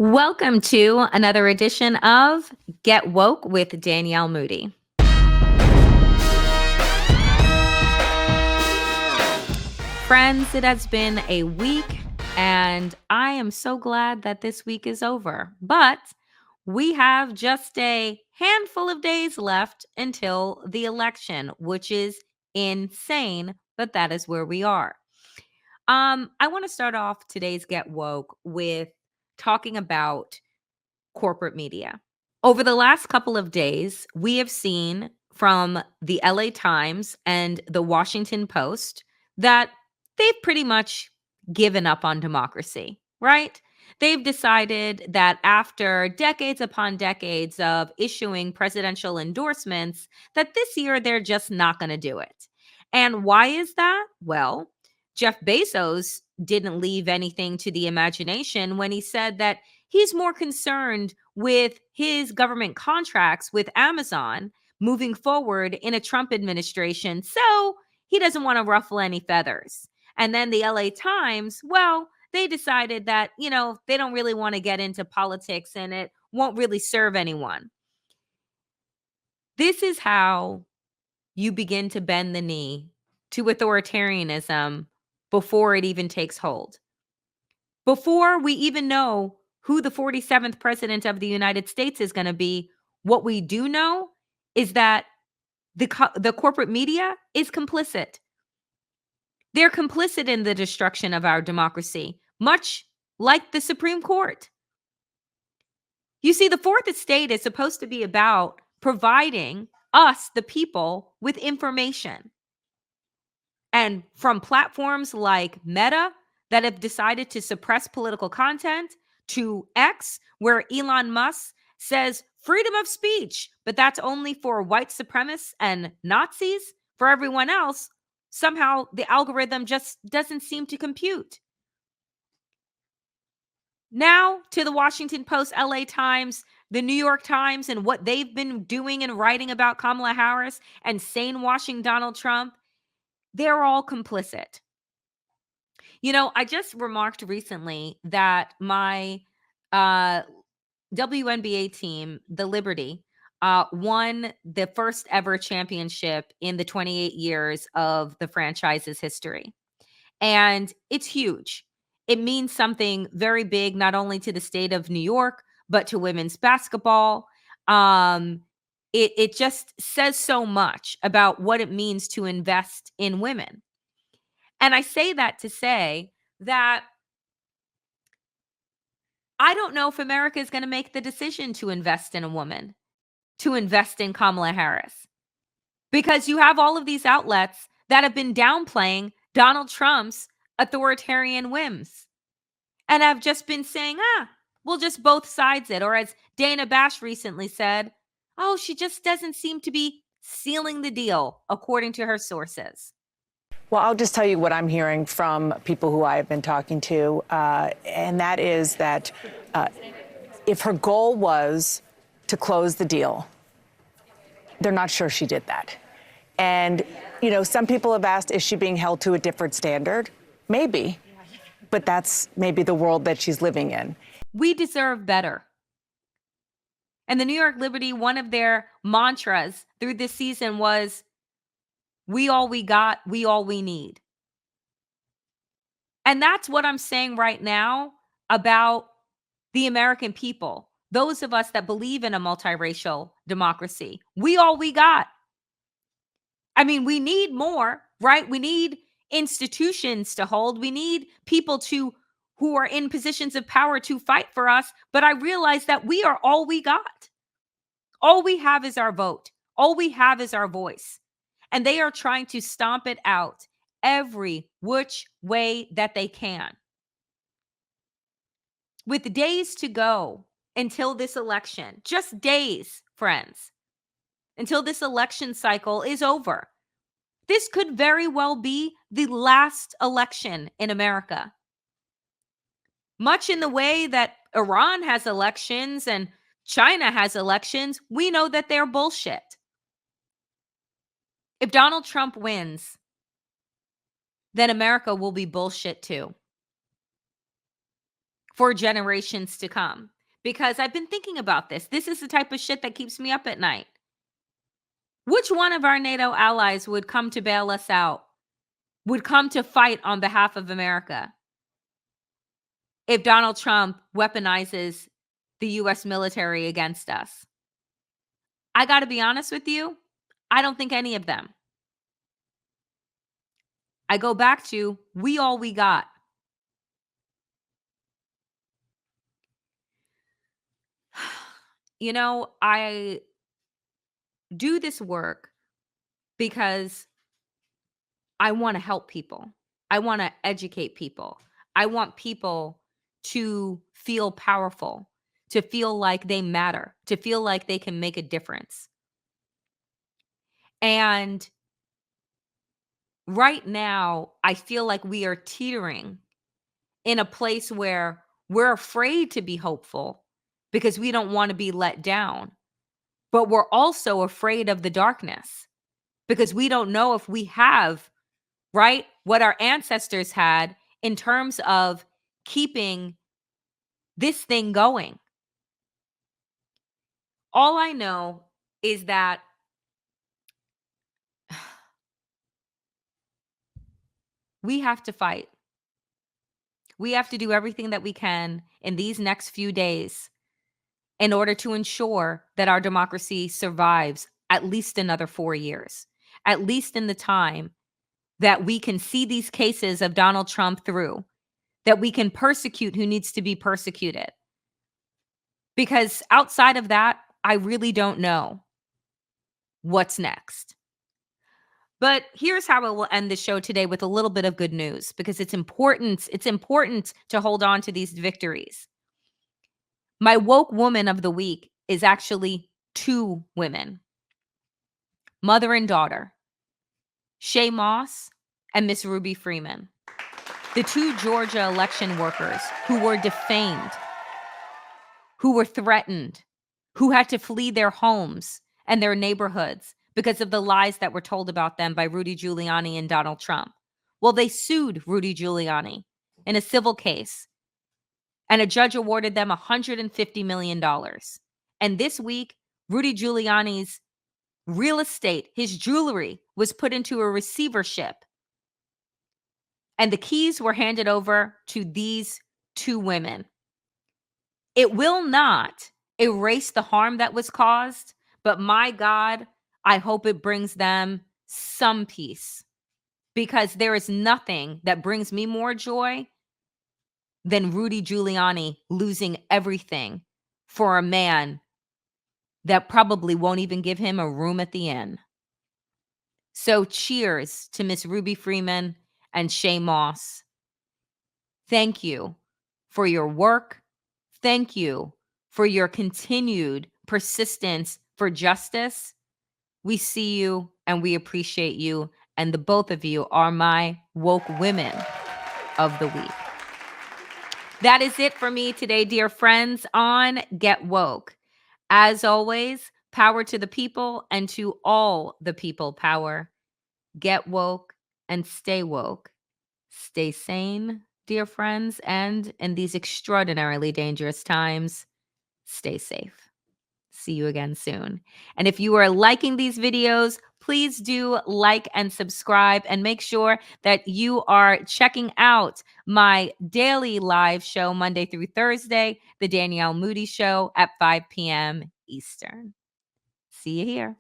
Welcome to another edition of Get Woke with Danielle Moody. Friends, it has been a week, and I am so glad that this week is over. But we have just a handful of days left until the election, which is insane, but that is where we are. I want to start off today's Get Woke with talking about corporate media. Over the last couple of days, we have seen from the LA Times and the Washington Post that they've pretty much given up on democracy, right? They've decided that after decades upon decades of issuing presidential endorsements, that this year they're just not going to do it. And why is that? Well, Jeff Bezos didn't leave anything to the imagination when he said that he's more concerned with his government contracts with Amazon moving forward in a Trump administration. So he doesn't want to ruffle any feathers. And then the LA Times, well, they decided that, they don't really want to get into politics and it won't really serve anyone. This is how you begin to bend the knee to authoritarianism before it even takes hold. Before we even know who the 47th president of the United States is going to be, what we do know is that the corporate media is complicit. They're complicit in the destruction of our democracy, much like the Supreme Court. You see, the fourth estate is supposed to be about providing us, the people, with information. And from platforms like Meta that have decided to suppress political content to X, where Elon Musk says freedom of speech, but that's only for white supremacists and Nazis. For everyone else, somehow the algorithm just doesn't seem to compute. Now to the Washington Post, LA Times, the New York Times, and what they've been doing and writing about Kamala Harris and sane washing Donald Trump. They're all complicit. I just remarked recently that my WNBA team, the Liberty, won the first ever championship in the 28 years of the franchise's history. And it's huge. It means something very big, not only to the state of New York, but to women's basketball. It just says so much about what it means to invest in women. And I say that to say that I don't know if America is going to make the decision to invest in a woman, to invest in Kamala Harris, because you have all of these outlets that have been downplaying Donald Trump's authoritarian whims and have just been saying, we'll just both sides it. Or as Dana Bash recently said, oh, she just doesn't seem to be sealing the deal, according to her sources. Well, I'll just tell you what I'm hearing from people who I have been talking to, and that is that if her goal was to close the deal, they're not sure she did that. And, some people have asked, is she being held to a different standard? Maybe, but that's maybe the world that she's living in. We deserve better. And the New York Liberty, one of their mantras through this season was, we all we got, we all we need. And that's what I'm saying right now about the American people, those of us that believe in a multiracial democracy. We all we got. I mean, we need more, right? We need institutions to hold. We need people who are in positions of power to fight for us. But I realize that we are all we got. All we have is our vote. All we have is our voice. And they are trying to stomp it out every which way that they can. With days to go until this election, just days, friends, until this election cycle is over. This could very well be the last election in America. Much in the way that Iran has elections and China has elections, we know that they're bullshit. If Donald Trump wins, then America will be bullshit too. for generations to come. Because I've been thinking about this. This is the type of shit that keeps me up at night. Which one of our NATO allies would come to bail us out, would come to fight on behalf of America if Donald Trump weaponizes the US military against us? I got to be honest with you, I don't think any of them. I go back to we all we got. I do this work because I want to help people. I want to educate people. I want people to feel powerful, to feel like they matter, to feel like they can make a difference. And right now, I feel like we are teetering in a place where we're afraid to be hopeful because we don't want to be let down. But we're also afraid of the darkness because we don't know if we have, right, what our ancestors had in terms of keeping this thing going. All I know is that we have to fight. We have to do everything that we can in these next few days in order to ensure that our democracy survives at least another 4 years, at least in the time that we can see these cases of Donald Trump through, that we can persecute who needs to be persecuted. Because outside of that, I really don't know what's next. But here's how I will end the show today with a little bit of good news because it's important. It's important to hold on to these victories. My woke woman of the week is actually two women, mother and daughter, Shay Moss and Miss Ruby Freeman, the two Georgia election workers who were defamed, who were threatened, who had to flee their homes and their neighborhoods because of the lies that were told about them by Rudy Giuliani and Donald Trump. Well, they sued Rudy Giuliani in a civil case, and a judge awarded them $150 million. And this week, Rudy Giuliani's real estate, his jewelry, was put into a receivership. And the keys were handed over to these two women. It will not erase the harm that was caused, but my God, I hope it brings them some peace because there is nothing that brings me more joy than Rudy Giuliani losing everything for a man that probably won't even give him a room at the inn. So cheers to Miss Ruby Freeman and Shay Moss. Thank you for your work. Thank you for your continued persistence for justice. We see you and we appreciate you. And the both of you are my woke women of the week. That is it for me today, dear friends, on Get Woke. As always, power to the people and to all the people power. Get woke and stay woke. Stay sane, dear friends, and in these extraordinarily dangerous times, stay safe. See you again soon. And if you are liking these videos, please do like and subscribe and make sure that you are checking out my daily live show Monday through Thursday, The Danielle Moody Show at 5 p.m. Eastern. See you here.